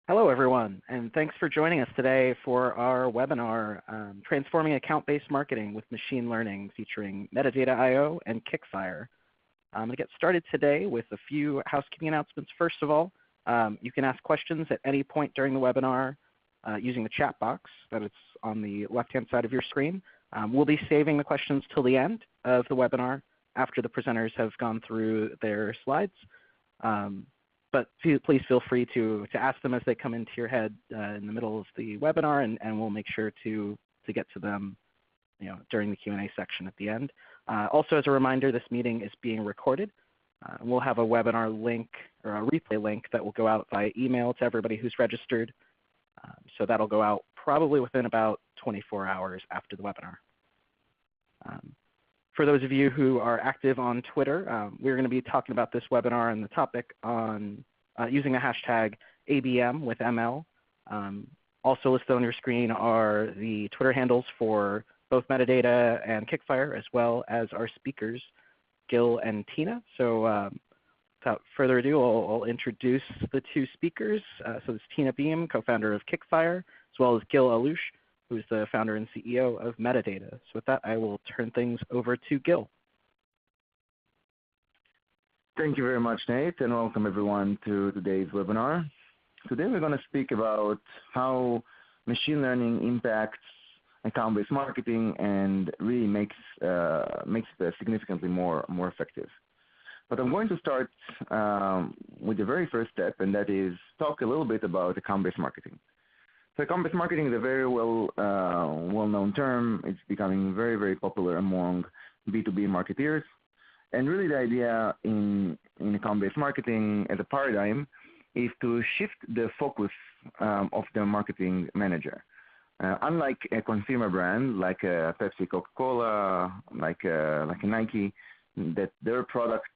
Hello, everyone, and thanks for joining us today for our webinar, Transforming Account-Based Marketing with Machine Learning, featuring Metadata.io and Kickfire. I'm going to get started today with a few housekeeping announcements. First of all, you can ask questions at any point during the webinar using the chat box that is on the left-hand side of your screen. We'll be saving the questions till the end of the webinar after the presenters have gone through their slides. But please feel free to ask them as they come into your head in the middle of the webinar, and we'll make sure to get to them during the Q&A section at the end. Also, as a reminder, this meeting is being recorded. We'll have a webinar link or a replay link that will go out via email to everybody who's registered. So that'll go out probably within about 24 hours after the webinar. For those of you who are active on Twitter, we're going to be talking about this webinar and the topic on using the hashtag ABM with ML. Also listed on your screen are the Twitter handles for both Metadata and Kickfire, as well as our speakers, Gil and Tina. So without further ado, I'll introduce the two speakers. So this is Tina Beam, co-founder of Kickfire, as well as Gil Alouche, who's the founder and CEO of Metadata. So with that, I will turn things over to Gil. Thank you very much, Nate, and welcome everyone to today's webinar. Today we're going to speak about how machine learning impacts account-based marketing and really makes it significantly more effective. But I'm going to start with the very first step, and that is talk a little bit about account-based marketing. So account-based marketing is a very well-known term. It's becoming very, very popular among B2B marketeers. And really the idea in account-based marketing as a paradigm is to shift the focus of the marketing manager. Unlike a consumer brand like a Pepsi, Coca-Cola, like a Nike, that their product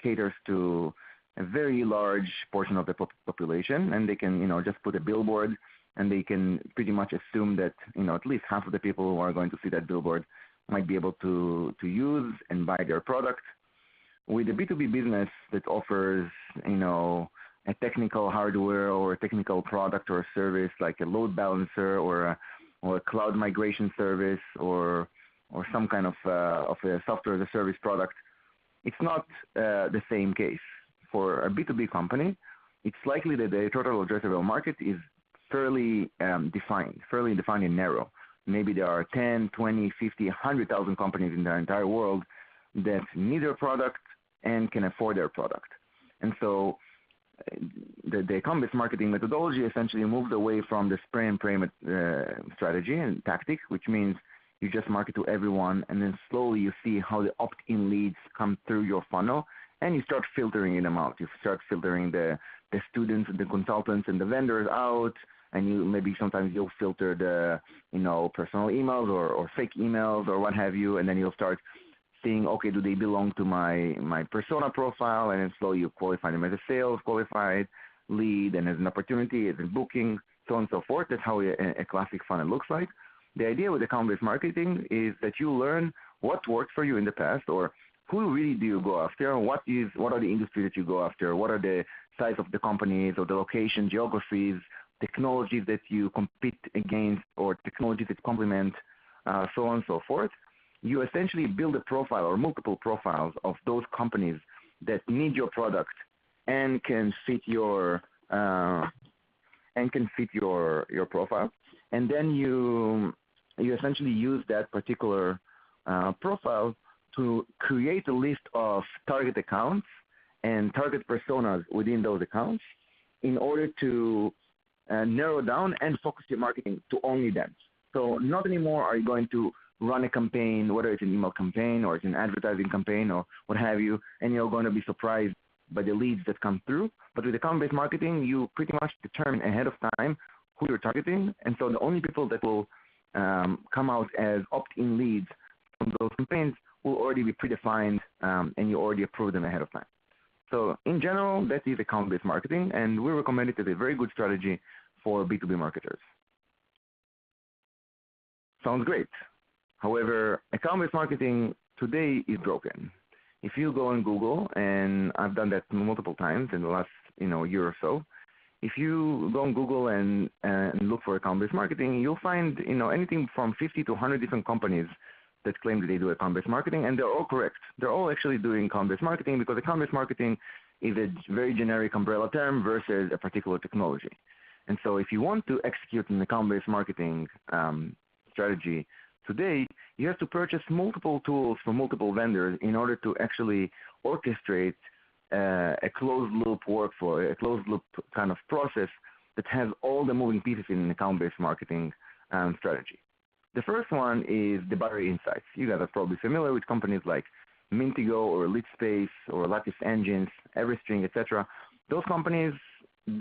caters to a very large portion of the population, and they can just put a billboard, and they can pretty much assume that at least half of the people who are going to see that billboard might be able to use and buy their product. With a B2B business that offers a technical hardware or a technical product or a service like a load balancer or a cloud migration service or some kind of a software as a service product, it's not the same case. For a B2B company, it's likely that the total addressable market is fairly defined and narrow. Maybe there are 10, 20, 50, 100,000 companies in the entire world that need their product and can afford their product. And so the account-based marketing methodology essentially moved away from the spray and pray strategy and tactic, which means you just market to everyone, and then slowly you see how the opt-in leads come through your funnel, and you start filtering them out. You start filtering the students and the consultants and the vendors out, and maybe sometimes you'll filter the personal emails or fake emails or what have you, and then you'll start seeing, okay, do they belong to my persona profile, and then slowly you qualify them as a sales qualified lead and as an opportunity, as a booking, so on and so forth. That's how a classic funnel looks like. The idea with account-based marketing is that you learn what worked for you in the past, or who really do you go after, what are the industries that you go after, what are the size of the companies or the location, geographies, technologies that you compete against, or technologies that complement, so on and so forth. You essentially build a profile or multiple profiles of those companies that need your product and can fit your profile, and then you essentially use that particular profile to create a list of target accounts and target personas within those accounts in order to narrow down and focus your marketing to only them. So not anymore are you going to run a campaign, whether it's an email campaign or it's an advertising campaign or what have you, and you're going to be surprised by the leads that come through. But with account-based marketing, you pretty much determine ahead of time who you're targeting, and so the only people that will come out as opt-in leads from those campaigns will already be predefined, and you already approve them ahead of time. So in general, that is account-based marketing, and we recommend it as a very good strategy for B2B marketers. Sounds great. However, account-based marketing today is broken. If you go on Google, and I've done that multiple times in the last year or so, if you go on Google and look for account-based marketing, you'll find anything from 50 to 100 different companies that claim that they do account-based marketing, and they're all correct. They're all actually doing account-based marketing because account-based marketing is a very generic umbrella term versus a particular technology. And so if you want to execute an account-based marketing strategy today, you have to purchase multiple tools from multiple vendors in order to actually orchestrate a closed-loop workflow, a closed-loop kind of process that has all the moving pieces in an account-based marketing strategy. The first one is the buyer insights. You guys are probably familiar with companies like Mintigo or LeadSpace or Lattice Engines, EveryString, etc. Those companies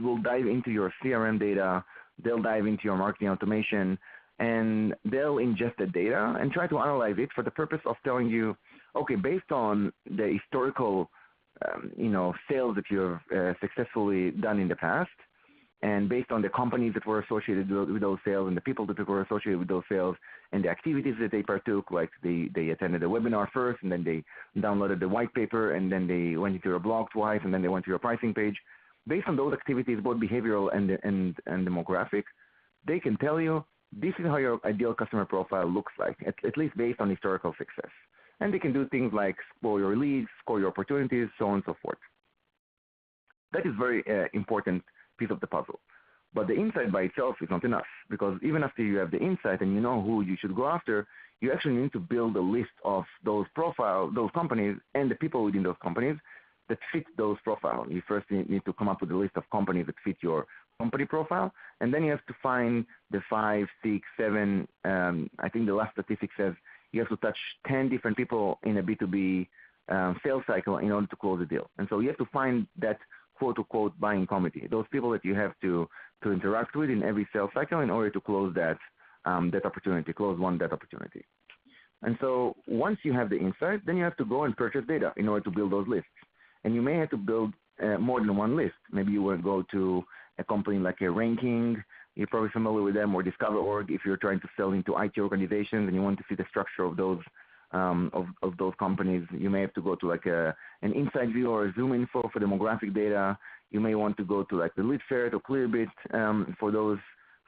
will dive into your CRM data, they'll dive into your marketing automation, and they'll ingest the data and try to analyze it for the purpose of telling you, okay, based on the historical sales that you have successfully done in the past, and based on the companies that were associated with those sales and the people that were associated with those sales and the activities that they partook, like they attended a webinar first, and then they downloaded the white paper, and then they went into your blog twice, and then they went to your pricing page. Based on those activities, both behavioral and demographic, they can tell you this is how your ideal customer profile looks like, at least based on historical success. And they can do things like score your leads, score your opportunities, so on and so forth. That is very important piece of the puzzle. But the insight by itself is not enough, because even after you have the insight and you know who you should go after, you actually need to build a list of those companies and the people within those companies that fit those profiles. You first need to come up with a list of companies that fit your company profile, and then you have to find the 5, 6, 7, I think the last statistic says you have to touch 10 different people in a B2B sales cycle in order to close the deal. And so you have to find that quote-unquote buying committee, those people that you have to interact with in every sales cycle in order to close that opportunity, close that opportunity. And so once you have the insight, then you have to go and purchase data in order to build those lists. And you may have to build more than one list. Maybe you will go to a company like a Ranking, you're probably familiar with them, or Discover.org if you're trying to sell into IT organizations and you want to see the structure of those companies. You may have to go to like an Inside View or a Zoom Info for demographic data. You may want to go to like the LeadFerret or Clearbit for those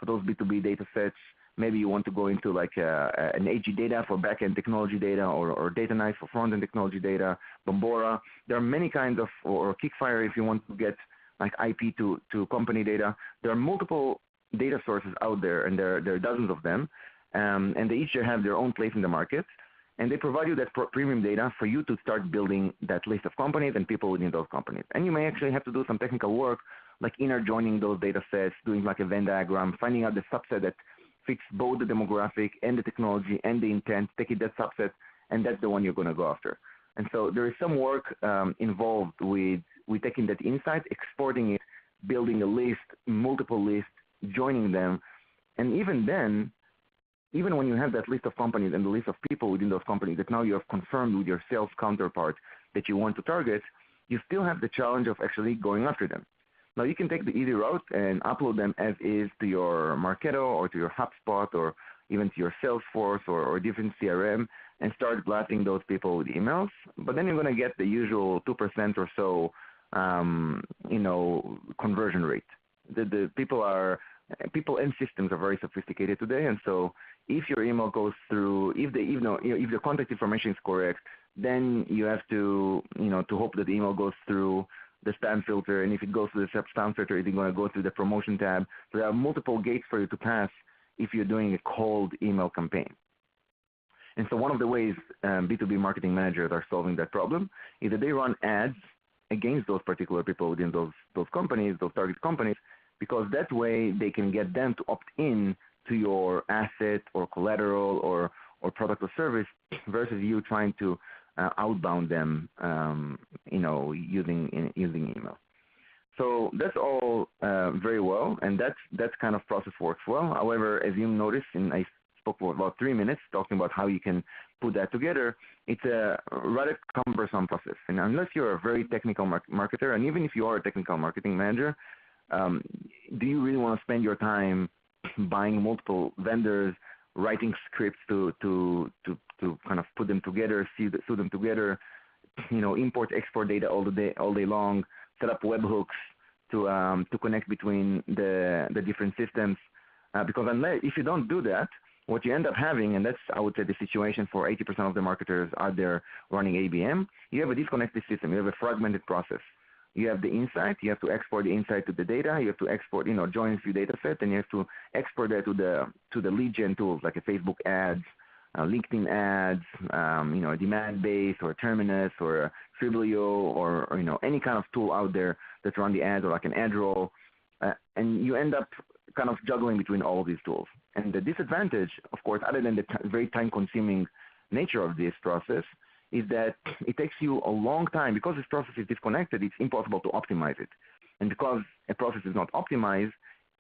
B2B data sets. Maybe you want to go into like an AG Data for backend technology data, or DataNice for front-end technology data, Bombora. There are many kinds of, or Kickfire if you want to get like IP to company data. There are multiple data sources out there, and there are dozens of them, and they each have their own place in the market, and they provide you that premium data for you to start building that list of companies and people within those companies. And you may actually have to do some technical work, like inner joining those data sets, doing like a Venn diagram, finding out the subset that fits both the demographic and the technology and the intent, taking that subset, and that's the one you're going to go after. And so there is some work involved with taking that insight, exporting it, building a list, multiple lists, joining them. And even then, even when you have that list of companies and the list of people within those companies that now you have confirmed with your sales counterpart that you want to target, you still have the challenge of actually going after them. Now you can take the easy route and upload them as is to your Marketo or to your HubSpot or even to your Salesforce or different CRM and start blasting those people with emails. But then you're going to get the usual 2% or so, conversion rate. The people and systems are very sophisticated today, and so if your email goes through, if the contact information is correct, then you have to hope that the email goes through the spam filter, and if it goes through the spam filter, it's going to go through the promotion tab. So there are multiple gates for you to pass if you're doing a cold email campaign. And so one of the ways B2B marketing managers are solving that problem is that they run ads against those particular people within those companies, those target companies, because that way they can get them to opt in to your asset or collateral or product or service versus you trying to outbound them, using email. So that's all very well, and that kind of process works well. However, as you noticed, and I spoke for about 3 minutes talking about how you can put that together, it's a rather cumbersome process. And unless you're a very technical marketer, and even if you are a technical marketing manager, do you really want to spend your time buying multiple vendors, writing scripts to kind of put them together, sew them together, import, export data all day long, set up webhooks, to connect between the different systems. Because if you don't do that, what you end up having, and that's, I would say, the situation for 80% of the marketers out there running ABM, you have a disconnected system. You have a fragmented process. You have the insight. You have to export the insight to the data. You have to export, join a few data sets, and you have to export that to the lead gen tools like a Facebook ads, LinkedIn ads, a demand base or a Terminus or a Triblio or any kind of tool out there that run the ads or like an ad roll, and you end up kind of juggling between all of these tools. And the disadvantage, of course, other than the very time-consuming nature of this process, is that it takes you a long time. Because this process is disconnected, it's impossible to optimize it. And because a process is not optimized,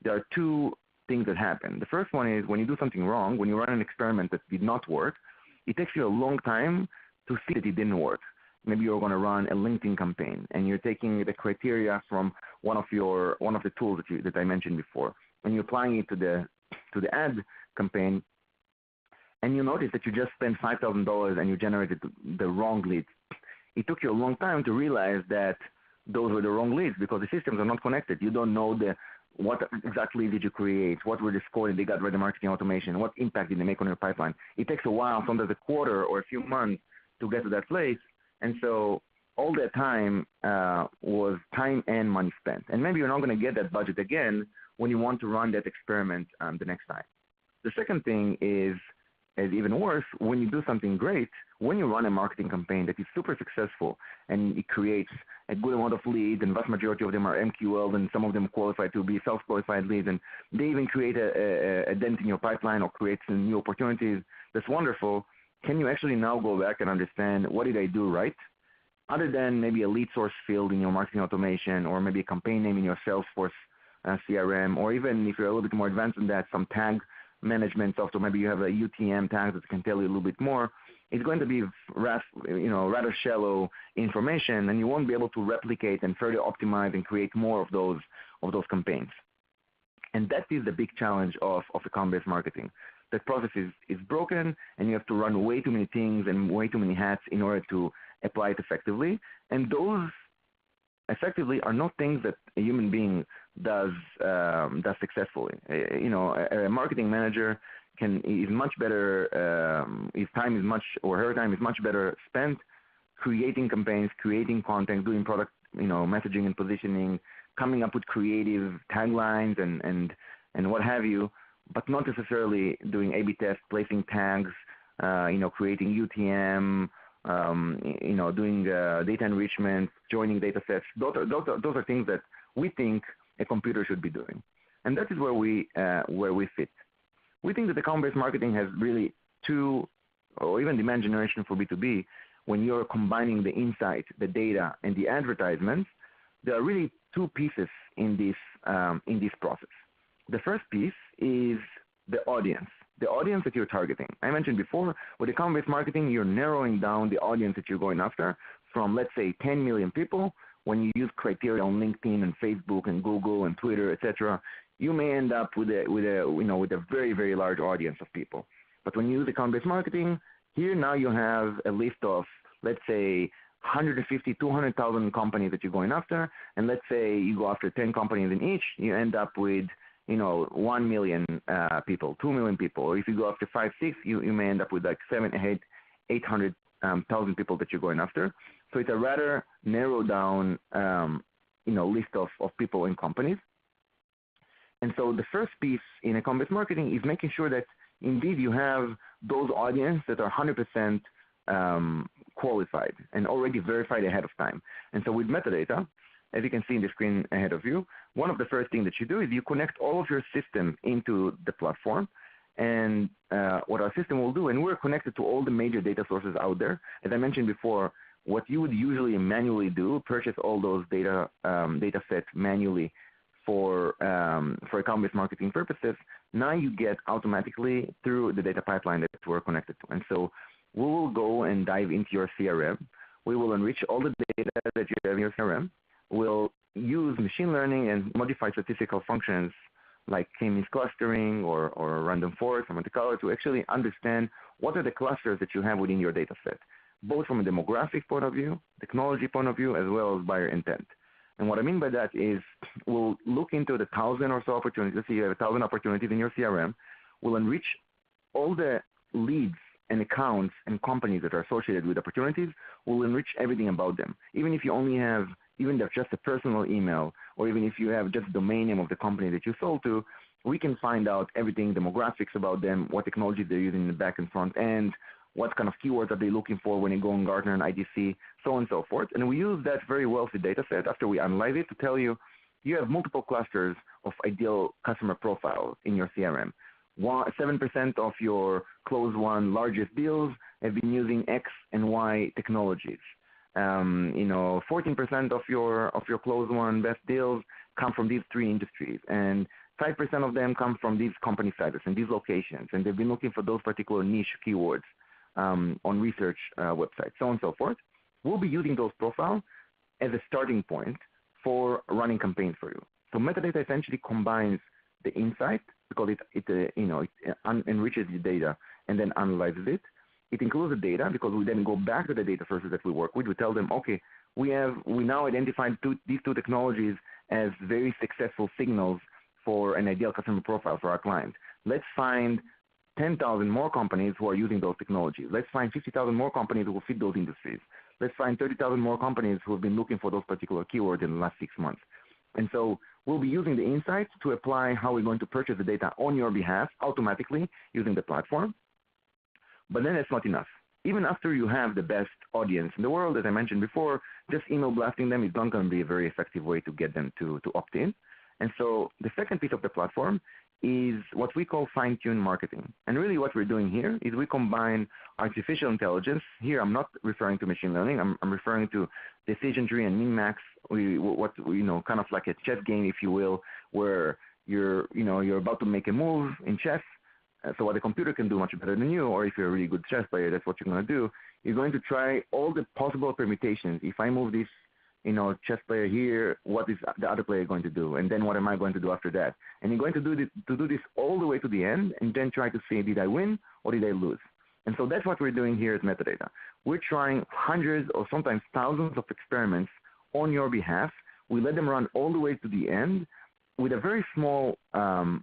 there are two things that happen. The first one is when you do something wrong, when you run an experiment that did not work, it takes you a long time to see that it didn't work. Maybe you're going to run a LinkedIn campaign, and you're taking the criteria from one of the tools that I mentioned before, and you're applying it to the ad campaign, and you notice that you just spent $5,000 and you generated the wrong leads. It took you a long time to realize that those were the wrong leads because the systems are not connected. You don't know what exactly did you create, what were the scores they got by the marketing automation, what impact did they make on your pipeline. It takes a while, sometimes a quarter or a few months to get to that place. And so all that time was time and money spent. And maybe you're not going to get that budget again when you want to run that experiment the next time. The second thing is even worse, when you do something great, when you run a marketing campaign that is super successful and it creates a good amount of leads, and vast majority of them are MQLs, and some of them qualify to be self-qualified leads, and they even create a dent in your pipeline or create some new opportunities. That's wonderful. Can you actually now go back and understand what did I do right? Other than maybe a lead source field in your marketing automation, or maybe a campaign name in your Salesforce CRM, or even if you're a little bit more advanced than that, some tag management software, maybe you have a UTM tag that can tell you a little bit more. It's going to be rather shallow information, and you won't be able to replicate and further optimize and create more of those campaigns. And that is the big challenge of account-based marketing. That process is broken, and you have to run way too many things and way too many hats in order to apply it effectively. And those effectively are not things that a human being does successfully. A marketing manager is much better. His time is much, or her time is much better spent creating campaigns, creating content, doing product, messaging and positioning, coming up with creative taglines and what have you, but not necessarily doing A/B tests, placing tags, creating UTM. Doing data enrichment, joining data sets. Those are things that we think a computer should be doing. And that is where we fit. We think that account-based marketing has really two, or even demand generation for B2B, when you're combining the insight, the data, and the advertisements, there are really two pieces in this process. The first piece is the audience that you're targeting. I mentioned before, with account-based marketing, you're narrowing down the audience that you're going after from, let's say, 10 million people. When you use criteria on LinkedIn and Facebook and Google and Twitter, etc., you may end up with a very, very large audience of people. But when you use account-based marketing, here now you have a list of, let's say, 150, 200,000 companies that you're going after, and let's say you go after 10 companies in each, you end up with 1 million people, 2 million people. Or if you go after 5, 6, you may end up with like 800,000 people that you're going after. So it's a rather narrow down, list of people and companies. And so the first piece in account-based marketing is making sure that indeed you have those audiences that are 100% qualified and already verified ahead of time. And so with metadata, as you can see in the screen ahead of you, one of the first things that you do is you connect all of your systems into the platform. And what our system will do, and we're connected to all the major data sources out there. As I mentioned before, what you would usually manually do, purchase all those data sets manually for account-based marketing purposes, now you get automatically through the data pipeline that we're connected to. And so we will go and dive into your CRM. We will enrich all the data that you have in your CRM. We'll use machine learning and modify statistical functions like k-means clustering or random forest or Monte Carlo to actually understand what are the clusters that you have within your data set, both from a demographic point of view, technology point of view, as well as buyer intent. And what I mean by that is we'll look into the 1,000 or so opportunities. Let's say you have 1,000 opportunities in your CRM. We'll enrich all the leads and accounts and companies that are associated with opportunities. We'll enrich everything about them. Even if you only have, even if just a personal email, or even if you have just the domain name of the company that you sold to, we can find out everything, demographics about them, what technologies they're using in the back and front end, what kind of keywords are they looking for when you go on Gartner and IDC, so on and so forth. And we use that very wealthy data set after we analyze it to tell you, you have multiple clusters of ideal customer profiles in your CRM. 7% of your close one largest deals have been using X and Y technologies. 14% of your close one best deals come from these three industries, and 5% of them come from these company sizes and these locations, and they've been looking for those particular niche keywords on research websites, so on and so forth. We'll be using those profiles as a starting point for running campaigns for you. So metadata essentially combines the insight because it enriches the data and then analyzes it. It includes the data because we then go back to the data sources that we work with. We tell them, okay, we now identified these two technologies as very successful signals for an ideal customer profile for our client. Let's find 10,000 more companies who are using those technologies. Let's find 50,000 more companies who will fit those industries. Let's find 30,000 more companies who have been looking for those particular keywords in the last 6 months. And so we'll be using the insights to apply how we're going to purchase the data on your behalf automatically using the platform. But then that's not enough. Even after you have the best audience in the world, as I mentioned before, just email blasting them is not going to be a very effective way to get them to opt in. And so the second piece of the platform is what we call Finetune Marketing. And really what we're doing here is we combine artificial intelligence. Here I'm not referring to machine learning. I'm referring to decision tree and min-max, kind of like a chess game, if you will, where you're about to make a move in chess. So what the computer can do much better than you, or if you're a really good chess player, that's what you're going to do. You're going to try all the possible permutations. If I move this chess player here, what is the other player going to do? And then what am I going to do after that? And you're going to do this all the way to the end and then try to see, did I win or did I lose? And so that's what we're doing here at Metadata. We're trying hundreds or sometimes thousands of experiments on your behalf. We let them run all the way to the end with a very small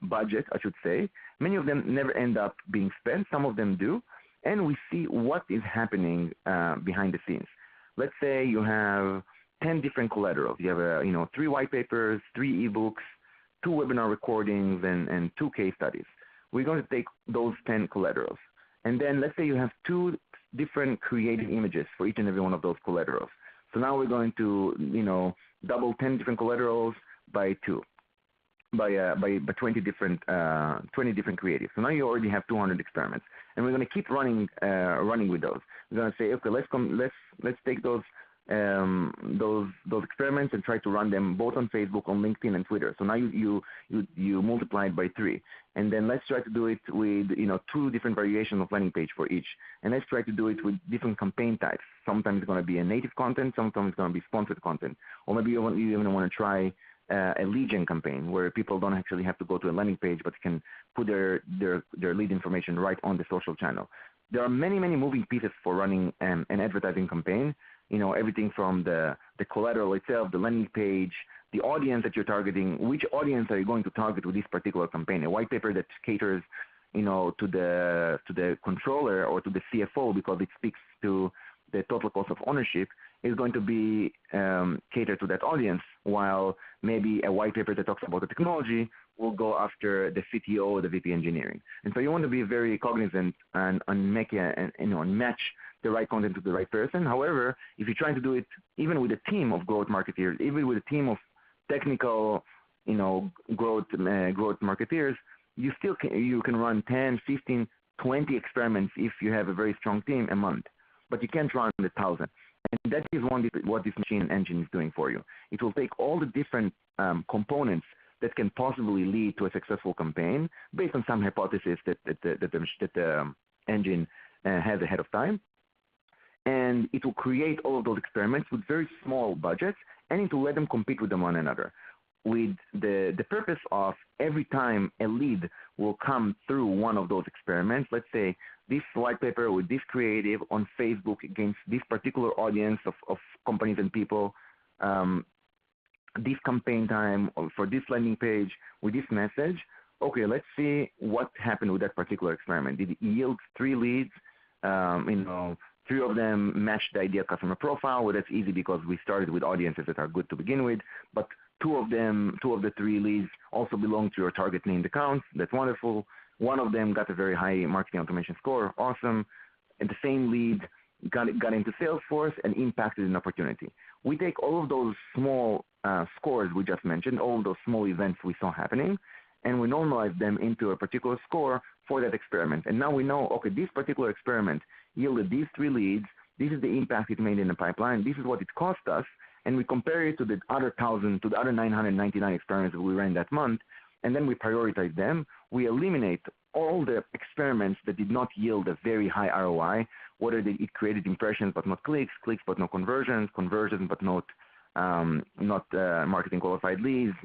budget, I should say. Many of them never end up being spent. Some of them do. And we see what is happening behind the scenes. Let's say you have 10 different collaterals. You have 3 white papers, 3 ebooks, 2 webinar recordings, and 2 case studies. We're going to take those 10 collaterals. And then let's say you have 2 different creative images for each and every one of those collaterals. So now we're going to, double 10 different collaterals by 2. By 20 different creatives. So now you already have 200 experiments, and we're going to keep running with those. We're going to say, okay, let's take those experiments and try to run them both on Facebook, on LinkedIn, and Twitter. So now you multiply it by 3, and then let's try to do it with 2 different variations of landing page for each, and let's try to do it with different campaign types. Sometimes it's going to be a native content, sometimes it's going to be sponsored content, or maybe you even want to try a lead gen campaign where people don't actually have to go to a landing page but can put their lead information right on the social channel. There are many, many moving pieces for running an advertising campaign. Everything from the collateral itself, the landing page, the audience that you're targeting, which audience are you going to target with this particular campaign? A white paper that caters to the controller or to the CFO because it speaks to the total cost of ownership is going to be catered to that audience, while maybe a white paper that talks about the technology will go after the CTO or the VP engineering. And so you want to be very cognizant and match the right content to the right person. However, if you're trying to do it even with a team of growth marketeers, even with a team of technical, growth marketeers, you can run 10, 15, 20 experiments if you have a very strong team a month, but you can't run 1,000. And that is what this machine engine is doing for you. It will take all the different components that can possibly lead to a successful campaign based on some hypothesis that the engine has ahead of time. And it will create all of those experiments with very small budgets, and it will let them compete with one another, with the purpose of every time a lead will come through one of those experiments, let's say this white paper with this creative on Facebook against this particular audience of companies and people, this campaign time or for this landing page with this message. Okay, let's see what happened with that particular experiment. Did it yield 3 leads? 3 of them matched the ideal customer profile. Well, that's easy because we started with audiences that are good to begin with. But 2 of the 3 leads also belong to your target named accounts. That's wonderful. 1 of them got a very high marketing automation score. Awesome. And the same lead got into Salesforce and impacted an opportunity. We take all of those small scores we just mentioned, all of those small events we saw happening, and we normalize them into a particular score for that experiment. And now we know, okay, this particular experiment yielded these 3 leads. This is the impact it made in the pipeline. This is what it cost us. And we compare it to the other 999 experiments that we ran that month, and then we prioritize them. We eliminate all the experiments that did not yield a very high ROI, whether it created impressions but not clicks, clicks but no conversions, conversions but not marketing qualified leads,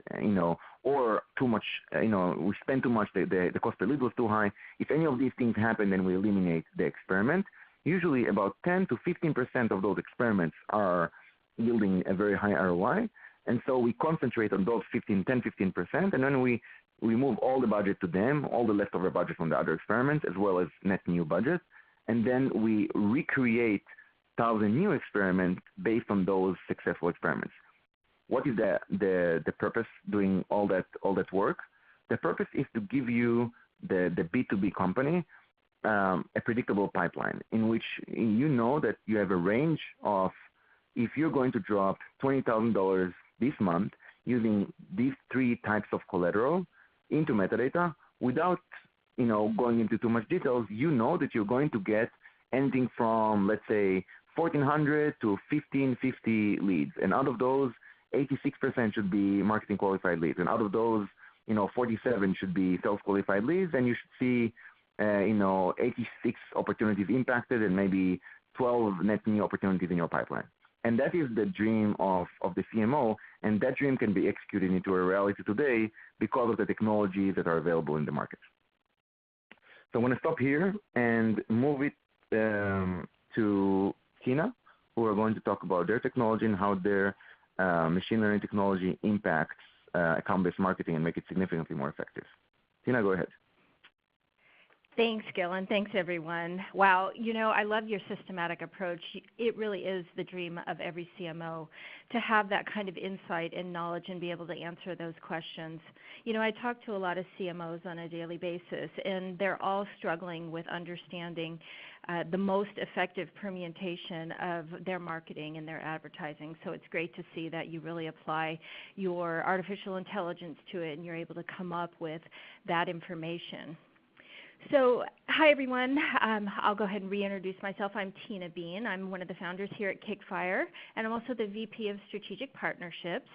or too much, we spent too much, the cost per lead was too high. If any of these things happen, then we eliminate the experiment. Usually about 10 to 15% of those experiments are yielding a very high ROI. And so we concentrate on those 10-15%, and then we move all the budget to them, all the leftover budget from the other experiments, as well as net new budget. And then we recreate 1,000 new experiments based on those successful experiments. What is the purpose doing all that work? The purpose is to give you, the B2B company, a predictable pipeline in which you know that you have a range of, if you're going to drop $20,000 this month using these 3 types of collateral into metadata without going into too much details, you know that you're going to get anything from, let's say, 1,400 to 1,550 leads. And out of those, 86% should be marketing qualified leads. And out of those, 47 should be sales qualified leads. And you should see, 86 opportunities impacted and maybe 12 net new opportunities in your pipeline. And that is the dream of the CMO, and that dream can be executed into a reality today because of the technologies that are available in the market. So I'm going to stop here and move it to Tina, who are going to talk about their technology and how their machine learning technology impacts account-based marketing and make it significantly more effective. Tina, go ahead. Thanks, Gil, and thanks, everyone. Wow, I love your systematic approach. It really is the dream of every CMO to have that kind of insight and knowledge and be able to answer those questions. I talk to a lot of CMOs on a daily basis, and they're all struggling with understanding the most effective permutation of their marketing and their advertising. So it's great to see that you really apply your artificial intelligence to it and you're able to come up with that information. So, hi everyone. I'll go ahead and reintroduce myself. I'm Tina Bean. I'm one of the founders here at Kickfire, and I'm also the VP of Strategic Partnerships.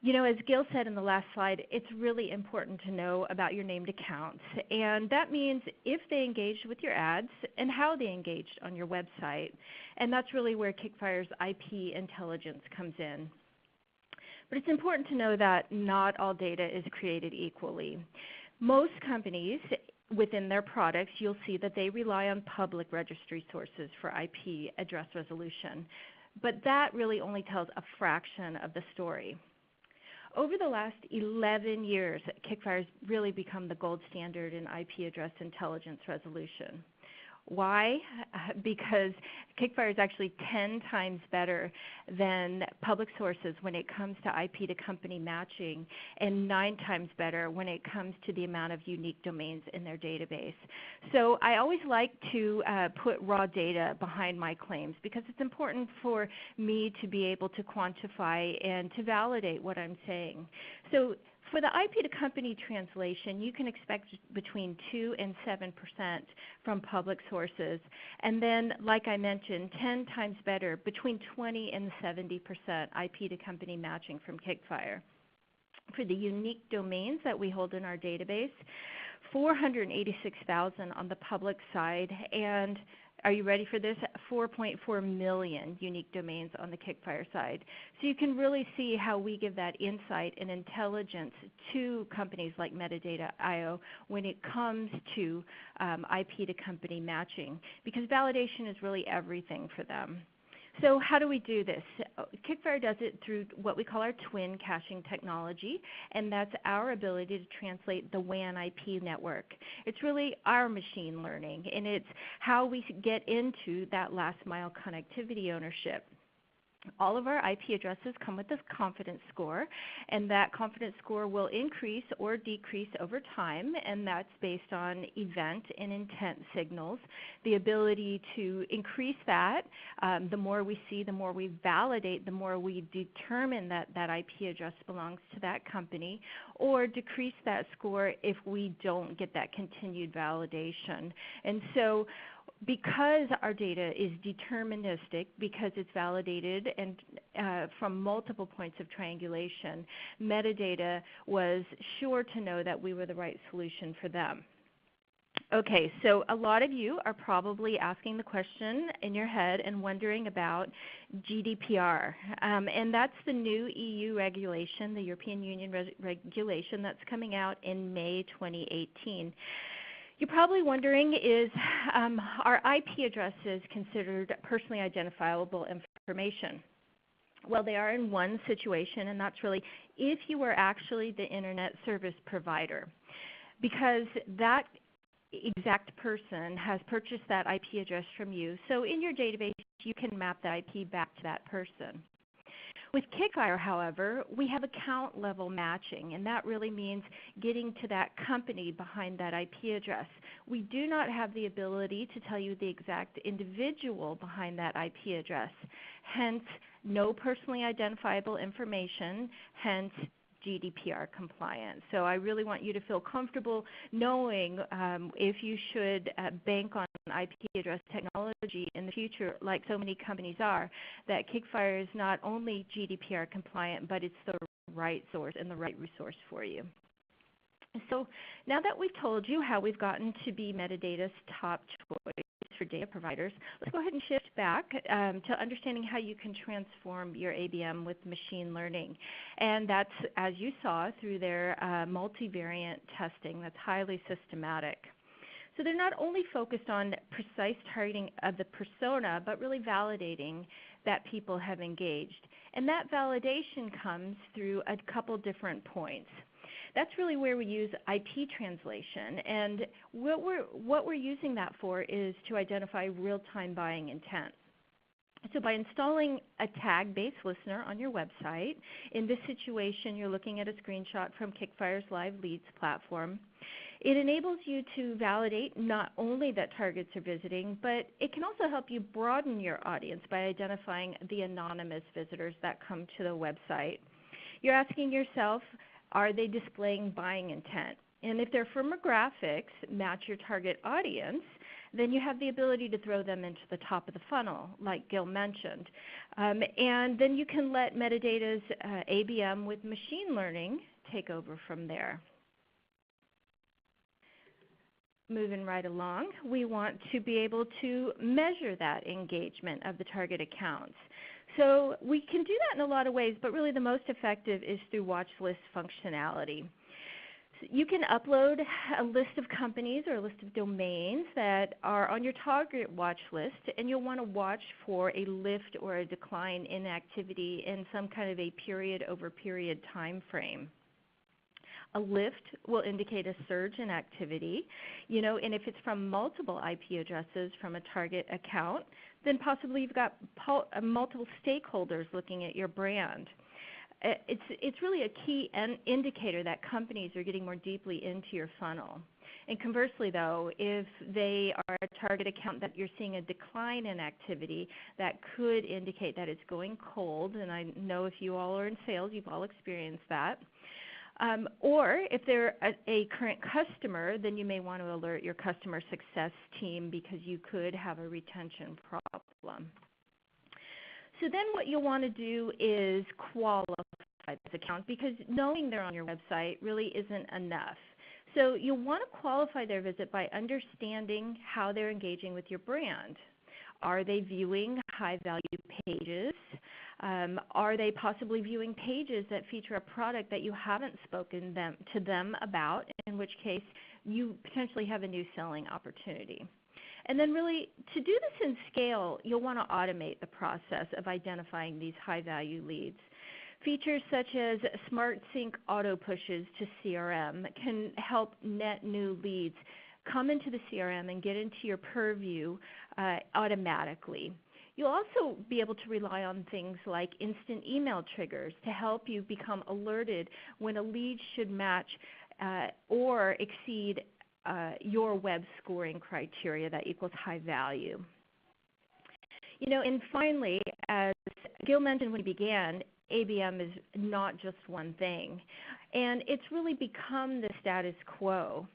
As Gil said in the last slide, it's really important to know about your named accounts, and that means if they engaged with your ads and how they engaged on your website, and that's really where Kickfire's IP intelligence comes in. But it's important to know that not all data is created equally. Most companies within their products, you'll see that they rely on public registry sources for IP address resolution, but that really only tells a fraction of the story. Over the last 11 years, Kickfire's really become the gold standard in IP address intelligence resolution. Why? Because Kickfire is actually 10 times better than public sources when it comes to IP to company matching, and 9 times better when it comes to the amount of unique domains in their database. So I always like to put raw data behind my claims because it's important for me to be able to quantify and to validate what I'm saying. So for the IP to company translation, you can expect between 2 and 7% from public sources. And then, like I mentioned, 10 times better, between 20 and 70% IP to company matching from Kickfire. For the unique domains that we hold in our database, 486,000 on the public side, and are you ready for this? 4.4 million unique domains on the Kickfire side. So you can really see how we give that insight and intelligence to companies like Metadata.io when it comes to IP to company matching, because validation is really everything for them. So how do we do this? Kickfire does it through what we call our twin caching technology, and that's our ability to translate the WAN IP network. It's really our machine learning, and it's how we get into that last mile connectivity ownership. All of our IP addresses come with this confidence score, and that confidence score will increase or decrease over time, and that's based on event and intent signals. The ability to increase that, the more we see, the more we validate, the more we determine that that IP address belongs to that company, or decrease that score if we don't get that continued validation. And so because our data is deterministic, because it's validated and from multiple points of triangulation, Metadata was sure to know that we were the right solution for them. Okay, so a lot of you are probably asking the question in your head and wondering about GDPR. And that's the new EU regulation, the European Union regulation that's coming out in May 2018. You're probably wondering, are IP addresses considered personally identifiable information? Well, they are in one situation, and that's really if you were actually the internet service provider, because that exact person has purchased that IP address from you. So in your database, you can map that IP back to that person. With Kickfire, however, we have account level matching, and that really means getting to that company behind that IP address. We do not have the ability to tell you the exact individual behind that IP address, hence no personally identifiable information, hence GDPR compliant. So I really want you to feel comfortable knowing if you should bank on IP address technology in the future, like so many companies are, that Kickfire is not only GDPR compliant, but it's the right source and the right resource for you. So now that we've told you how we've gotten to be Metadata's top choice for data providers, let's go ahead and shift back to understanding how you can transform your ABM with machine learning. And that's, as you saw, through their multivariate testing that's highly systematic. So they're not only focused on precise targeting of the persona, but really validating that people have engaged. And that validation comes through a couple different points. That's really where we use IP translation, and what we're using that for is to identify real-time buying intent. So by installing a tag-based listener on your website, in this situation you're looking at a screenshot from Kickfire's Live Leads platform, it enables you to validate not only that targets are visiting, but it can also help you broaden your audience by identifying the anonymous visitors that come to the website. You're asking yourself, are they displaying buying intent? And if their firmographics match your target audience, then you have the ability to throw them into the top of the funnel, like Gil mentioned. And then you can let Metadata's ABM with machine learning take over from there. Moving right along, we want to be able to measure that engagement of the target accounts. So we can do that in a lot of ways, but really the most effective is through watch list functionality. So you can upload a list of companies or a list of domains that are on your target watch list, and you'll want to watch for a lift or a decline in activity in some kind of a period over period time frame. A lift will indicate a surge in activity, and if it's from multiple IP addresses from a target account, then possibly you've got multiple stakeholders looking at your brand. It's really a key indicator that companies are getting more deeply into your funnel. And conversely, though, if they are a target account that you're seeing a decline in activity, that could indicate that it's going cold, and I know if you all are in sales, you've all experienced that. Or if they're a current customer, then you may want to alert your customer success team because you could have a retention problem. So then what you'll want to do is qualify this account, because knowing they're on your website really isn't enough. So you'll want to qualify their visit by understanding how they're engaging with your brand. Are they viewing high-value pages? Are they possibly viewing pages that feature a product that you haven't spoken to them about, in which case you potentially have a new selling opportunity? And then really, to do this in scale, you'll want to automate the process of identifying these high-value leads. Features such as Smart Sync auto pushes to CRM can help net new leads come into the CRM and get into your purview automatically. You'll also be able to rely on things like instant email triggers to help you become alerted when a lead should match or exceed your web scoring criteria that equals high value. And finally, as Gil mentioned when he began, ABM is not just one thing, and it's really become the status quo.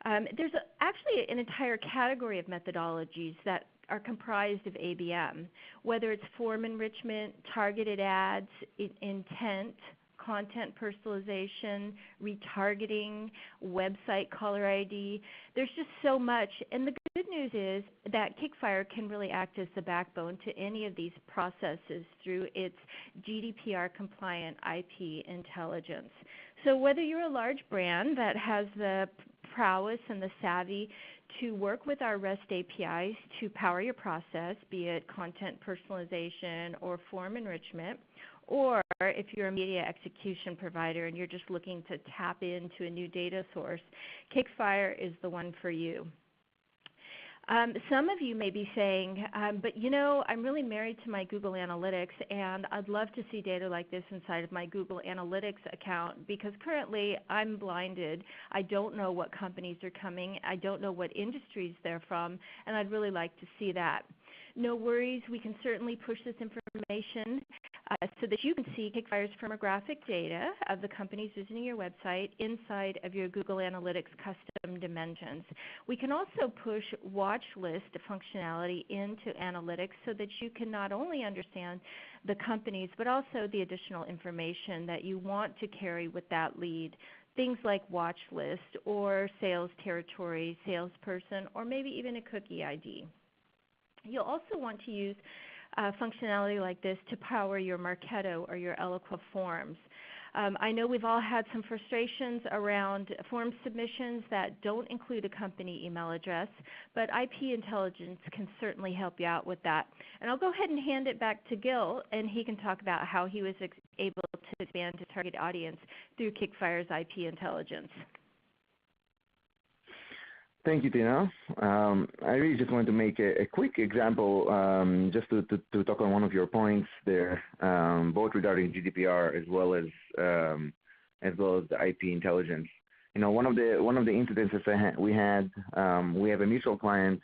There's actually an entire category of methodologies that are comprised of ABM, whether it's form enrichment, targeted ads, intent, content personalization, retargeting, website caller ID. There's just so much. And the good news is that Kickfire can really act as the backbone to any of these processes through its GDPR-compliant IP intelligence. So whether you're a large brand that has the prowess and the savvy to work with our REST APIs to power your process, be it content personalization or form enrichment, or if you're a media execution provider and you're just looking to tap into a new data source, Kickfire is the one for you. Some of you may be saying, but I'm really married to my Google Analytics, and I'd love to see data like this inside of my Google Analytics account because currently I'm blinded. I don't know what companies are coming. I don't know what industries they're from, and I'd really like to see that. No worries, we can certainly push this information so that you can see Kickfire's firmographic data of the companies visiting your website inside of your Google Analytics custom dimensions. We can also push watch list functionality into Analytics so that you can not only understand the companies but also the additional information that you want to carry with that lead. Things like watch list or sales territory, salesperson, or maybe even a cookie ID. You'll also want to use functionality like this to power your Marketo or your Eloqua forms. I know we've all had some frustrations around form submissions that don't include a company email address, but IP intelligence can certainly help you out with that. And I'll go ahead and hand it back to Gil, and he can talk about how he was able to expand his target audience through Kickfire's IP intelligence. Thank you, Tina. I really just wanted to make a quick example just to talk on one of your points there, both regarding GDPR as well as the IP intelligence. One of the incidences we had, we have a mutual client,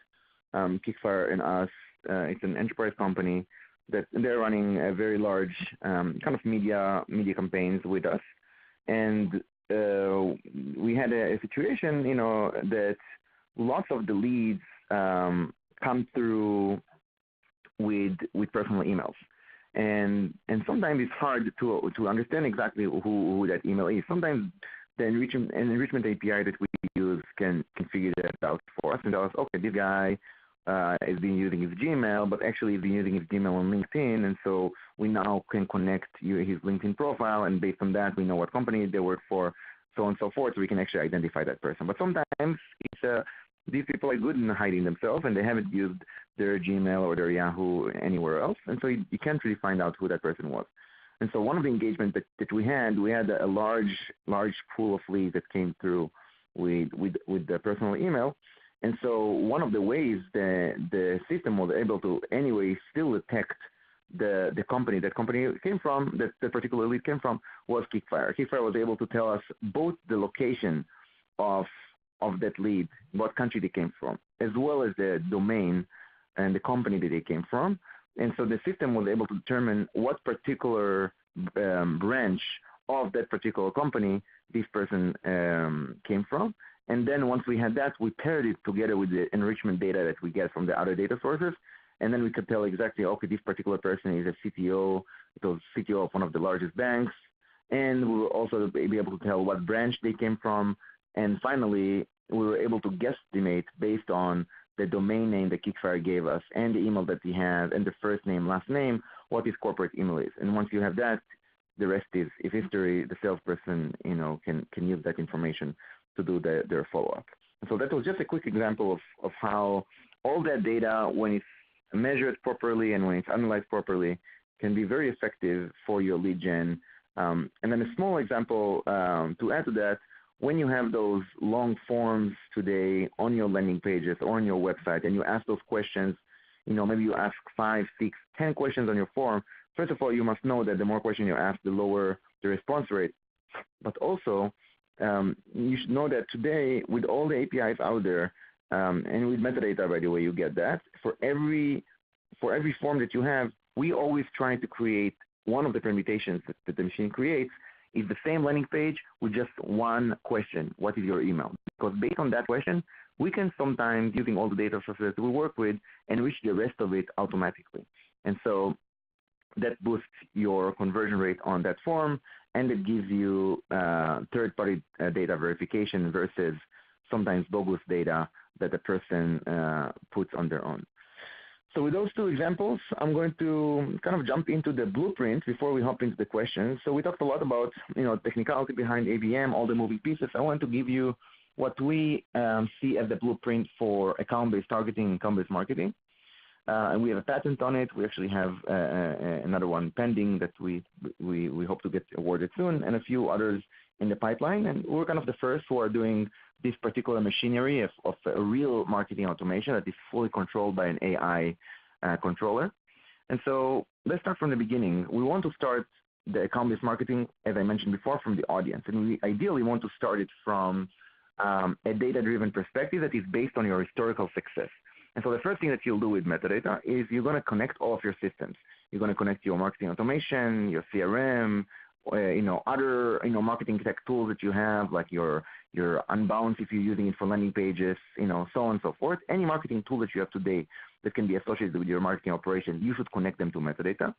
Kickfire and us. It's an enterprise company that they're running a very large kind of media campaigns with us, and we had a situation, that lots of the leads come through with personal emails, and sometimes it's hard to understand exactly who that email is. Sometimes the enrichment API that we use can figure that out for us and tell us, okay, this guy has been using his Gmail, but actually he's been using his Gmail on LinkedIn, and so we now can connect his LinkedIn profile, and based on that we know what company they work for, so on and so forth, so we can actually identify that person. But sometimes it's these people are good in hiding themselves, and they haven't used their Gmail or their Yahoo anywhere else, and so you can't really find out who that person was. And so one of the engagements that we had a large pool of leads that came through with the personal email. And so one of the ways the system was able to anyway still detect the company that company came from, that the particular lead came from, was Kickfire. Kickfire was able to tell us both the location of that lead, what country they came from, as well as the domain and the company that they came from. And so the system was able to determine what particular branch of that particular company this person came from. And then once we had that, we paired it together with the enrichment data that we get from the other data sources. And then we could tell exactly, okay, this particular person is a CTO, it was CTO of one of the largest banks. And we will also be able to tell what branch they came from. And finally, we were able to guesstimate based on the domain name that Kickfire gave us and the email that he has and the first name, last name, what his corporate email is. And once you have that, the rest is history. The salesperson, can use that information to do their follow-up. So that was just a quick example of how all that data, when it's measured properly and when it's analyzed properly, can be very effective for your lead gen. And then a small example to add to that, when you have those long forms today on your landing pages or on your website and you ask those questions, maybe you ask 5, 6, 10 questions on your form, first of all, you must know that the more questions you ask, the lower the response rate. But also, you should know that today, with all the APIs out there, and with metadata, by the way, you get that, for every form that you have, we always try to create one of the permutations that the machine creates is the same landing page with just one question: what is your email? Because based on that question, we can sometimes, using all the data sources that we work with, enrich the rest of it automatically. And so that boosts your conversion rate on that form, and it gives you third-party data verification versus sometimes bogus data that the person puts on their own. So with those two examples, I'm going to kind of jump into the blueprint before we hop into the questions. So we talked a lot about technicality behind ABM, all the moving pieces. I want to give you what we see as the blueprint for account-based targeting, account-based marketing. And we have a patent on it. We actually have another one pending that we hope to get awarded soon, and a few others in the pipeline. And we're kind of the first who are doing this particular machinery of a real marketing automation that is fully controlled by an AI controller. And so let's start from the beginning. We want to start the account-based marketing, as I mentioned before, from the audience. And we ideally want to start it from a data-driven perspective that is based on your historical success. And so the first thing that you'll do with metadata is you're going to connect all of your systems. You're going to connect your marketing automation, your CRM, other marketing tech tools that you have, like your Unbounce if you're using it for landing pages, so on and so forth. Any marketing tool that you have today that can be associated with your marketing operation, you should connect them to metadata.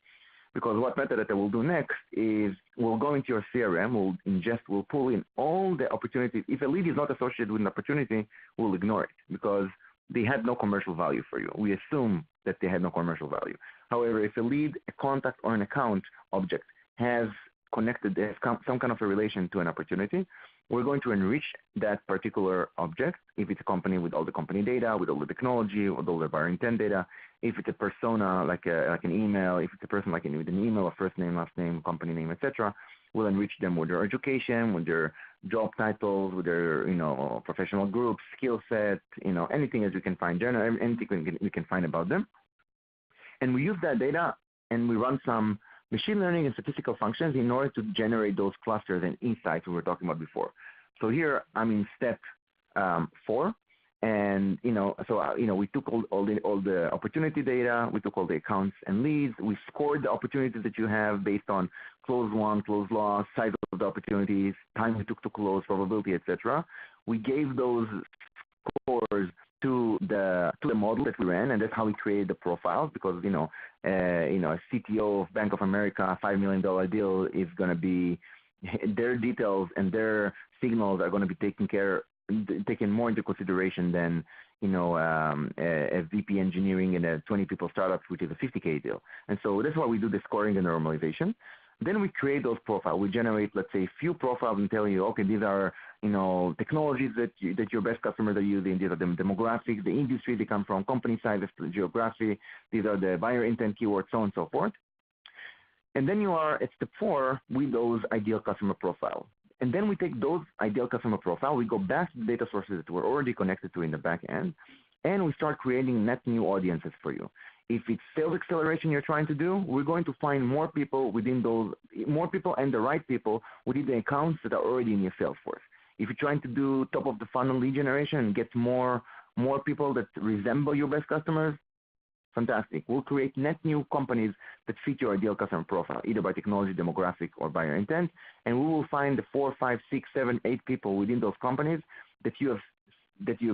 Because what metadata will do next is we'll go into your CRM, we'll pull in all the opportunities. If a lead is not associated with an opportunity, we'll ignore it because they had no commercial value for you. We assume that they had no commercial value. However, if a lead, a contact, or an account object has connected, has some kind of a relation to an opportunity, we're going to enrich that particular object. If it's a company, with all the company data, with all the technology, with all the buyer intent data. If it's a persona, like an email, if it's a person with an email, a first name, last name, company name, etc., we'll enrich them with their education, with their job titles, with their professional groups, skill set, anything as we can find, anything we can find about them. And we use that data and we run some machine learning and statistical functions in order to generate those clusters and insights we were talking about before. So here I'm in step 4, and we took all the opportunity data, we took all the accounts and leads, we scored the opportunities that you have based on close won, close loss, size of the opportunities, time we took to close, probability, etc. We gave those scores to the model that we ran, and that's how we created the profiles. Because a CTO of Bank of America, $5 million deal is going to be their details and their signals are going to be taken more into consideration than a VP engineering in a 20 people startup, which is a $50K deal. And so that's why we do the scoring and normalization. Then we create those profiles. We generate, let's say, a few profiles and tell you, okay, these are technologies that your best customers are using. These are the demographics, the industry they come from, company size, the geography. These are the buyer intent keywords, so on and so forth. And then you are at step 4 with those ideal customer profiles. And then we take those ideal customer profile, we go back to the data sources that we're already connected to in the back end, and we start creating net new audiences for you. If it's sales acceleration you're trying to do, we're going to find more people and the right people within the accounts that are already in your sales force. If you're trying to do top of the funnel lead generation and get more people that resemble your best customers, fantastic. We'll create net new companies that fit your ideal customer profile, either by technology, demographic, or buyer intent, and we will find the 4, 5, 6, 7, 8 people within those companies that you have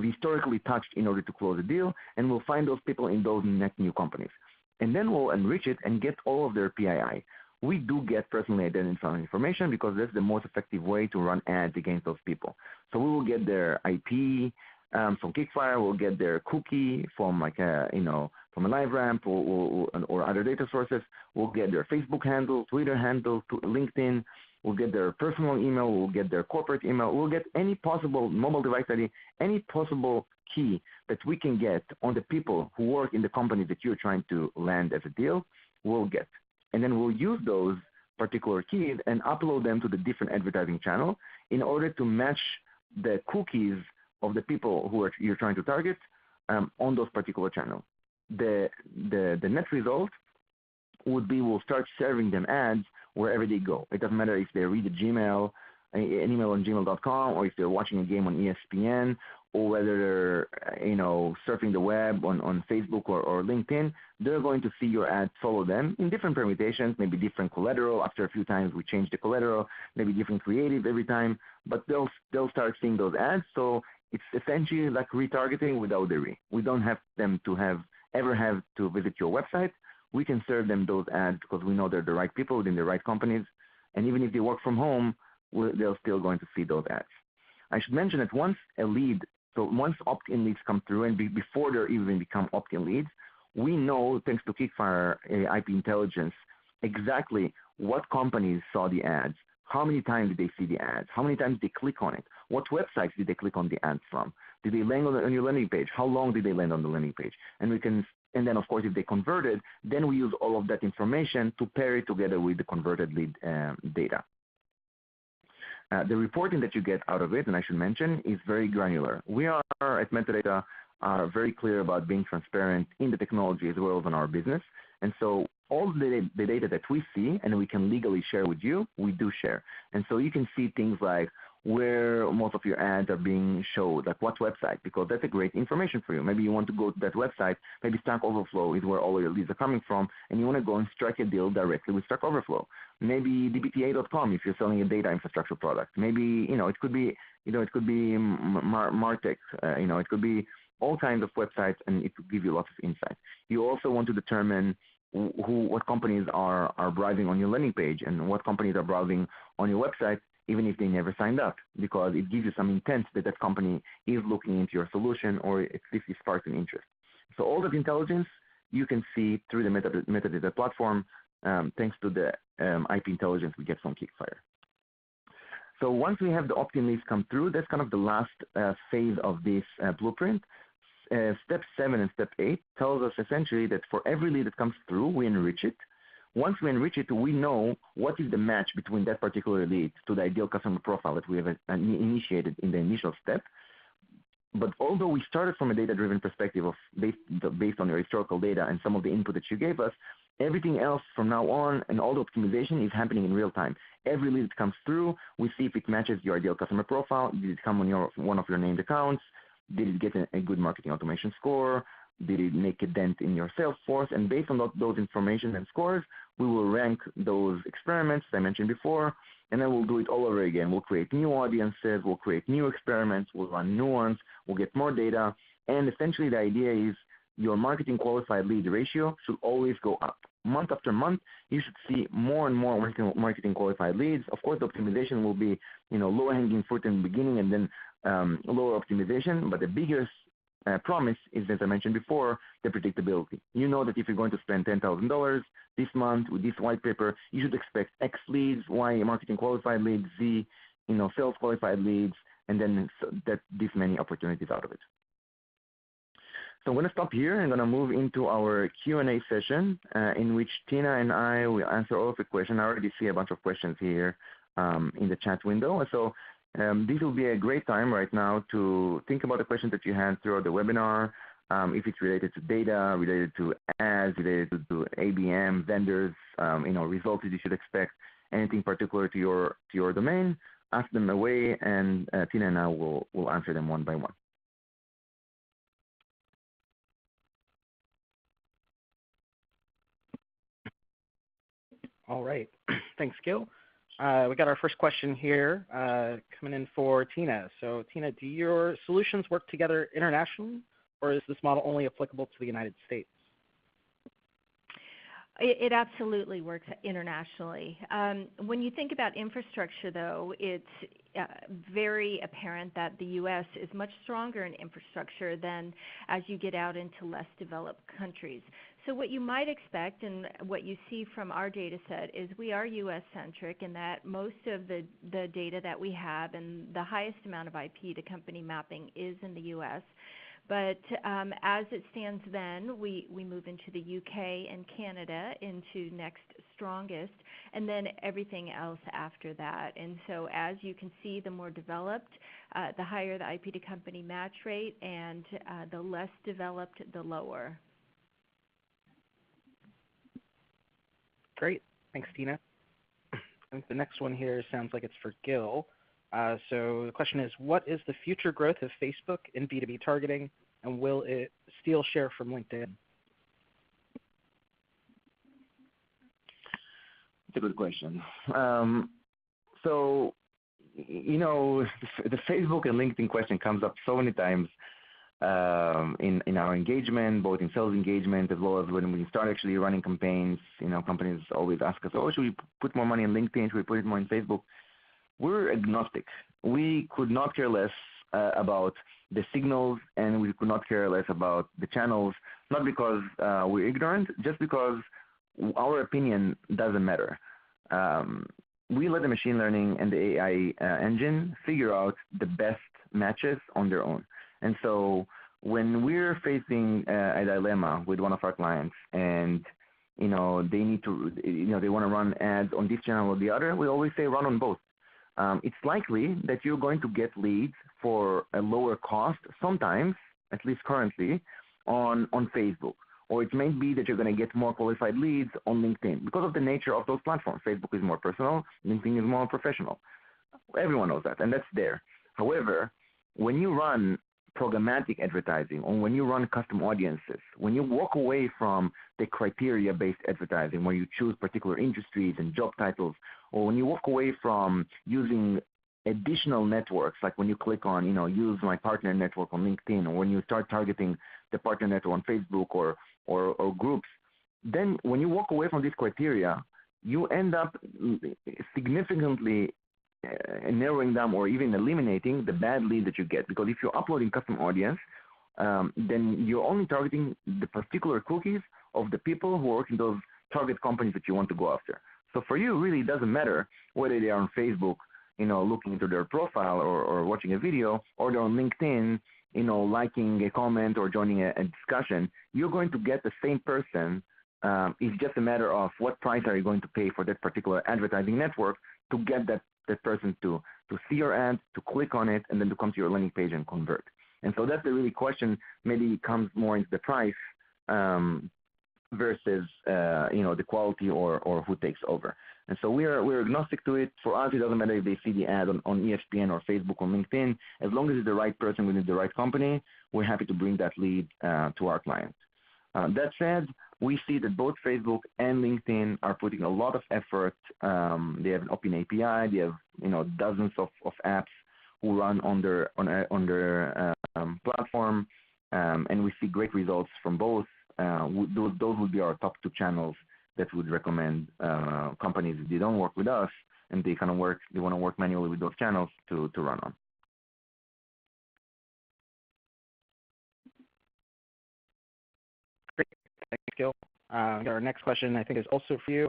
historically touched in order to close a deal, and we'll find those people in those net new companies. And then we'll enrich it and get all of their PII. We do get personally identified information because that's the most effective way to run ads against those people. So we will get their IP from Kickfire, we'll get their cookie from from a LiveRamp or other data sources. We'll get their Facebook handle, Twitter handle, LinkedIn, We'll get their personal email. We'll get their corporate email. We'll get any possible mobile device ID, any possible key that we can get on the people who work in the company that you're trying to land as a deal, we'll get. And then we'll use those particular keys and upload them to the different advertising channel in order to match the cookies of the people who you're trying to target on those particular channels. The net result would be we'll start serving them ads wherever they go. It doesn't matter if they read an email on gmail.com, or if they're watching a game on ESPN, or whether they're surfing the web on Facebook or LinkedIn. They're going to see your ads, follow them in different permutations, maybe different collateral. After a few times we change the collateral, maybe different creative every time, but they'll start seeing those ads. So it's essentially like retargeting without the re. We don't have them to ever have to visit your website. We can serve them those ads because we know they're the right people within the right companies. And even if they work from home, they're still going to see those ads. I should mention that once opt-in leads come through, and before they even become opt-in leads, we know, thanks to Kickfire IP intelligence, exactly what companies saw the ads, how many times did they see the ads, how many times did they click on it, what websites did they click on the ads from, did they land on your landing page, how long did they land on the landing page, and then, of course, if they converted, then we use all of that information to pair it together with the converted lead data. The reporting that you get out of it, and I should mention, is very granular. We are at Metadata are very clear about being transparent in the technology as well as in our business. And so all the data that we see and we can legally share with you, we do share. And so you can see things like where most of your ads are being showed, like what website, because that's a great information for you. Maybe you want to go to that website, maybe Stack Overflow is where all your leads are coming from, and you want to go and strike a deal directly with Stack Overflow. Maybe dbta.com if you're selling a data infrastructure product. Maybe, it could be, Martech, it could be all kinds of websites, and it will give you lots of insight. You also want to determine what companies are browsing on your landing page and what companies are browsing on your website, even if they never signed up, because it gives you some intent that company is looking into your solution, or at least it sparks an interest. So all that intelligence you can see through the Metadata platform, thanks to the IP intelligence we get from Kickfire. So once we have the opt-in leads come through, that's kind of the last phase of this blueprint. Step 7 and Step 8 tells us essentially that for every lead that comes through, we enrich it. Once we enrich it, we know what is the match between that particular lead to the ideal customer profile that we have initiated in the initial step. But although we started from a data-driven perspective based on your historical data and some of the input that you gave us, everything else from now on and all the optimization is happening in real time. Every lead that comes through, we see if it matches your ideal customer profile. Did it come on one of your named accounts? Did it get a good marketing automation score? Did it make a dent in your sales force? And based on those information and scores, we will rank those experiments, as I mentioned before, and then we'll do it all over again. We'll create new audiences, we'll create new experiments, we'll run new ones, we'll get more data, and essentially the idea is your marketing qualified lead ratio should always go up. Month after month, you should see more and more marketing qualified leads. Of course, the optimization will be, lower hanging fruit in the beginning and then lower optimization, but the biggest promise is, as I mentioned before, the predictability. You know that if you're going to spend $10,000 this month with this white paper, you should expect X leads, Y marketing qualified leads, Z, sales qualified leads, and then this many opportunities out of it. So I'm going to stop here. I'm going to move into our Q&A session in which Tina and I will answer all of the questions. I already see a bunch of questions here in the chat window. So this will be a great time right now to think about the questions that you had throughout the webinar, if it's related to data, related to ads, related to ABM, vendors, results that you should expect, anything particular to your domain, ask them away, and Tina and I will answer them one by one. All right. Thanks, Gil. We got our first question here coming in for Tina. So, Tina, do your solutions work together internationally, or is this model only applicable to the United States? It absolutely works internationally. When you think about infrastructure, though, it's very apparent that the U.S. is much stronger in infrastructure than as you get out into less developed countries. So what you might expect and what you see from our data set is we are U.S.-centric in that most of the data that we have and the highest amount of IP to company mapping is in the U.S. But as it stands then, we move into the UK and Canada into next strongest, and then everything else after that. And so as you can see, the more developed, the higher the IP to company match rate, and the less developed, the lower. Great. Thanks, Tina. I think the next one here sounds like it's for Gil. So the question is, what is the future growth of Facebook in B2B targeting, and will it steal share from LinkedIn? It's a good question. So, the Facebook and LinkedIn question comes up so many times in our engagement, both in sales engagement as well as when we start actually running campaigns. Companies always ask us, oh, should we put more money in LinkedIn? Should we put it more in Facebook? We're agnostic. We could not care less about the signals, and we could not care less about the channels, not because we're ignorant, just because our opinion doesn't matter. We let the machine learning and the AI engine figure out the best matches on their own. And so when we're facing a dilemma with one of our clients and they need to, they want to run ads on this channel or the other, we always say run on both. It's likely that you're going to get leads for a lower cost sometimes, at least currently, on Facebook. Or it may be that you're going to get more qualified leads on LinkedIn because of the nature of those platforms. Facebook is more personal, LinkedIn is more professional. Everyone knows that, and that's there. However, when you run programmatic advertising or when you run custom audiences, when you walk away from the criteria-based advertising where you choose particular industries and job titles, or when you walk away from using additional networks, like when you click on, use my partner network on LinkedIn, or when you start targeting the partner network on Facebook or groups, then when you walk away from these criteria, you end up significantly narrowing down or even eliminating the bad lead that you get. Because if you're uploading custom audience, then you're only targeting the particular cookies of the people who work in those target companies that you want to go after. So for you, really, it doesn't matter whether they are on Facebook, looking into their profile or watching a video, or they're on LinkedIn, liking a comment or joining a discussion. You're going to get the same person. It's just a matter of what price are you going to pay for that particular advertising network to get that person to see your ad, to click on it, and then to come to your landing page and convert. And so that's the really question. Maybe it comes more into the price versus the quality or who takes over. And so we're agnostic to it. For us, it doesn't matter if they see the ad on ESPN or Facebook or LinkedIn. As long as it's the right person within the right company, we're happy to bring that lead to our clients. That said, we see that both Facebook and LinkedIn are putting a lot of effort. They have an open API. They have dozens of apps who run on their platform, and we see great results from both. Those would be our top two channels that would recommend companies if they don't work with us and they want to work manually with those channels to run on. Great. Thanks, Gil. Our next question, I think, is also for you.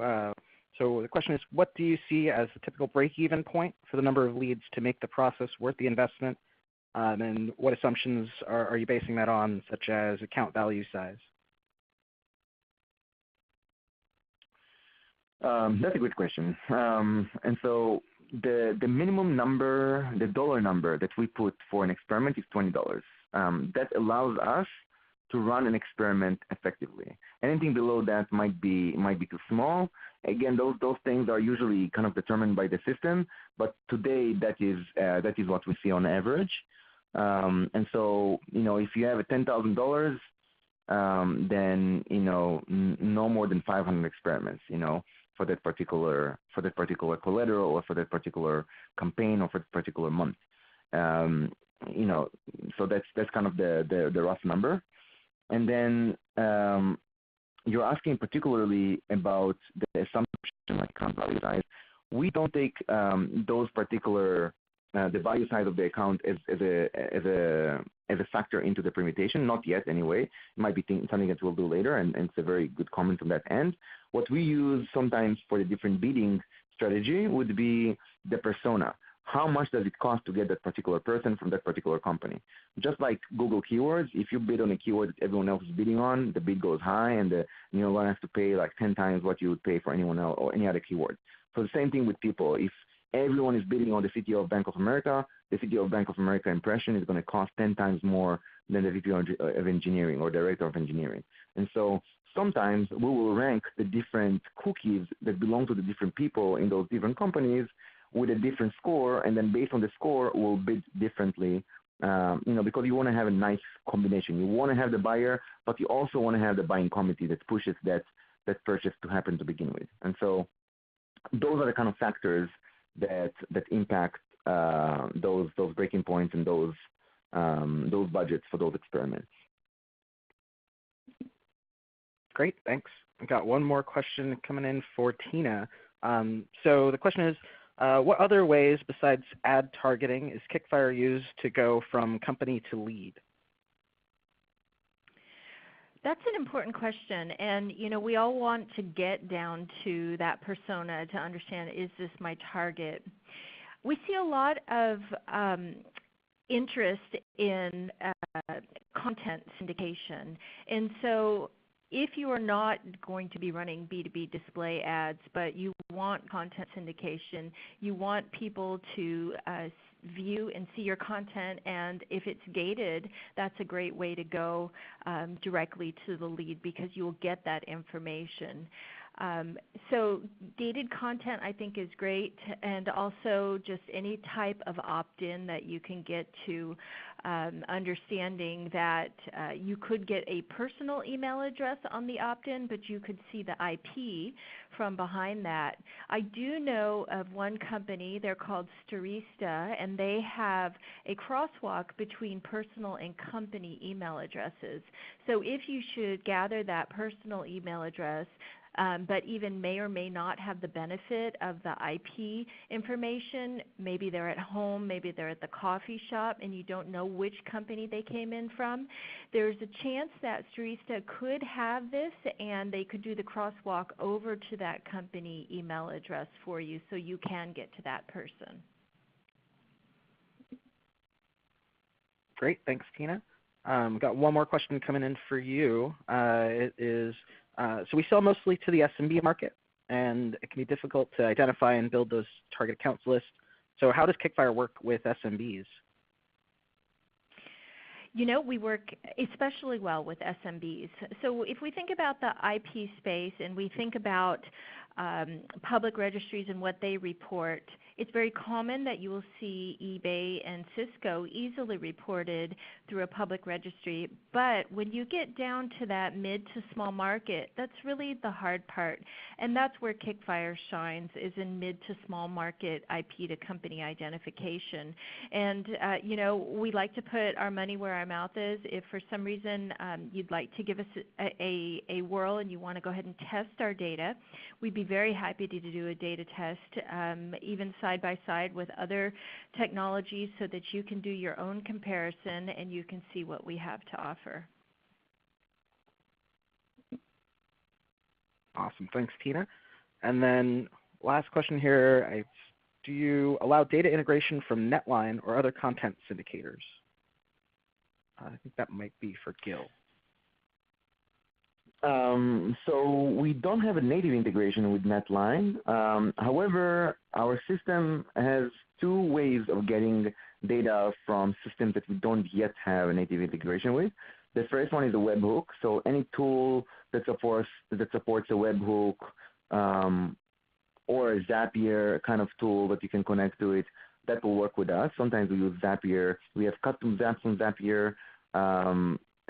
So the question is, what do you see as the typical break-even point for the number of leads to make the process worth the investment? And what assumptions are you basing that on, such as account value size? That's a good question. And so the minimum number, the dollar number that we put for an experiment is $20. That allows us to run an experiment effectively. Anything below that might be too small. Again, those things are usually kind of determined by the system, but today that is what we see on average. And so if you have a $10,000, then no more than 500 experiments, for that particular collateral or for that particular campaign or for that particular month. So that's kind of the rough number. And then you're asking particularly about the assumption like account value size. We don't take those particular the value size of the account as as a factor into the permutation, not yet anyway. It might be something that we'll do later, and it's a very good comment on that end. What we use sometimes for the different bidding strategy would be the persona. How much does it cost to get that particular person from that particular company? Just like Google keywords, if you bid on a keyword that everyone else is bidding on, the bid goes high, and you're going to have to pay like 10 times what you would pay for anyone else or any other keyword. So the same thing with people. If everyone is bidding on the CTO of Bank of America, the CTO of Bank of America impression is going to cost 10 times more than the VP of engineering or director of engineering. And so sometimes we will rank the different cookies that belong to the different people in those different companies with a different score, and then based on the score, we'll bid differently, because you want to have a nice combination. You want to have the buyer, but you also want to have the buying committee that pushes that purchase to happen to begin with. And so those are the kind of factors that impact those breaking points and those budgets for those experiments. Great, thanks. I've got one more question coming in for Tina. So the question is, what other ways besides ad targeting is Kickfire used to go from company to lead? That's an important question, and we all want to get down to that persona to understand, is this my target? We see a lot of interest in content syndication, and so if you are not going to be running B2B display ads, but you want content syndication, you want people to view and see your content, and if it's gated, that's a great way to go directly to the lead because you'll get that information. So gated content I think is great, and also just any type of opt-in that you can get to, understanding that you could get a personal email address on the opt-in, but you could see the IP from behind that. I do know of one company, they're called Starista, and they have a crosswalk between personal and company email addresses. So if you should gather that personal email address, but even may or may not have the benefit of the IP information. Maybe they're at home, maybe they're at the coffee shop, and you don't know which company they came in from. There's a chance that Starista could have this, and they could do the crosswalk over to that company email address for you so you can get to that person. Great, thanks, Tina. Got one more question coming in for you. It is, so we sell mostly to the SMB market, and it can be difficult to identify and build those target accounts lists. So how does Kickfire work with SMBs? We work especially well with SMBs. So if we think about the IP space and we think about public registries and what they report, it's very common that you will see eBay and Cisco easily reported through a public registry. But when you get down to that mid to small market, that's really the hard part. And that's where Kickfire shines, is in mid to small market IP to company identification. And, we like to put our money where our mouth is. If for some reason you'd like to give us a whirl and you want to go ahead and test our data, we'd be very happy to do a data test, even side by side with other technologies, so that you can do your own comparison and you can see what we have to offer. Awesome, thanks, Tina. And then last question here, do you allow data integration from Netline or other content syndicators? I think that might be for Gil. So we don't have a native integration with Netline. However, our system has two ways of getting data from systems that we don't yet have a native integration with. The first one is a webhook. So any tool that supports a webhook or a Zapier kind of tool that you can connect to it, that will work with us. Sometimes we use Zapier. We have custom zaps on Zapier.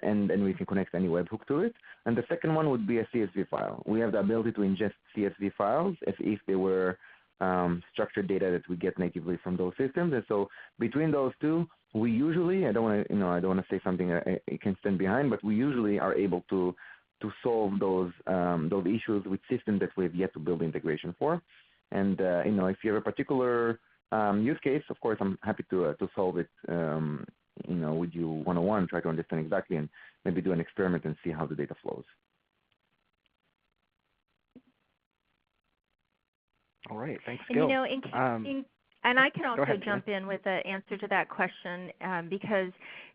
And we can connect any webhook to it. And the second one would be a CSV file. We have the ability to ingest CSV files as if they were structured data that we get natively from those systems. And so between those two, we usually, I don't want to say something I can stand behind, but we usually are able to solve those issues with systems that we have yet to build integration for. And if you have a particular use case, of course, I'm happy to solve it with you one-on-one, try to understand exactly, and maybe do an experiment and see how the data flows. All right, thanks, And Gil. and I can also ahead, jump in with the answer to that question because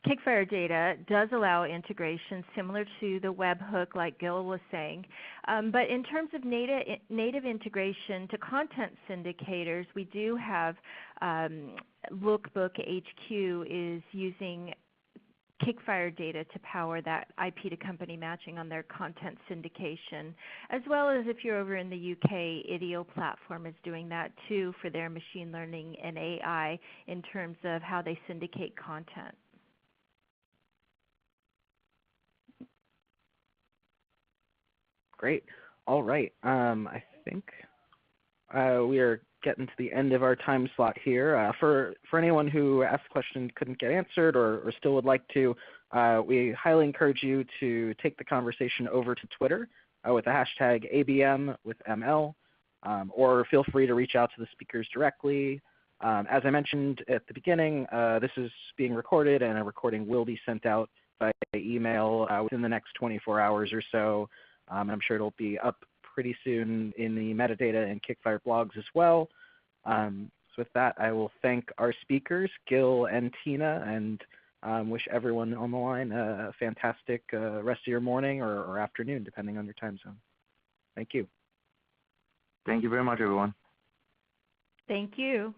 Kickfire data does allow integration similar to the webhook, like Gil was saying. But in terms of native integration to content syndicators, we do have Lookbook HQ is using Kickfire data to power that IP to company matching on their content syndication, as well as if you're over in the UK, IDEO platform is doing that too for their machine learning and AI in terms of how they syndicate content. Great. All right. I think we are getting to the end of our time slot here. For anyone who asked a question couldn't get answered or still would like to, we highly encourage you to take the conversation over to Twitter with the hashtag ABM with ML, or feel free to reach out to the speakers directly. As I mentioned at the beginning, this is being recorded, and a recording will be sent out by email within the next 24 hours or so. I'm sure it'll be up pretty soon in the Metadata and Kickfire blogs as well. So with that, I will thank our speakers, Gil and Tina, and wish everyone on the line a fantastic rest of your morning or afternoon, depending on your time zone. Thank you. Thank you very much, everyone. Thank you.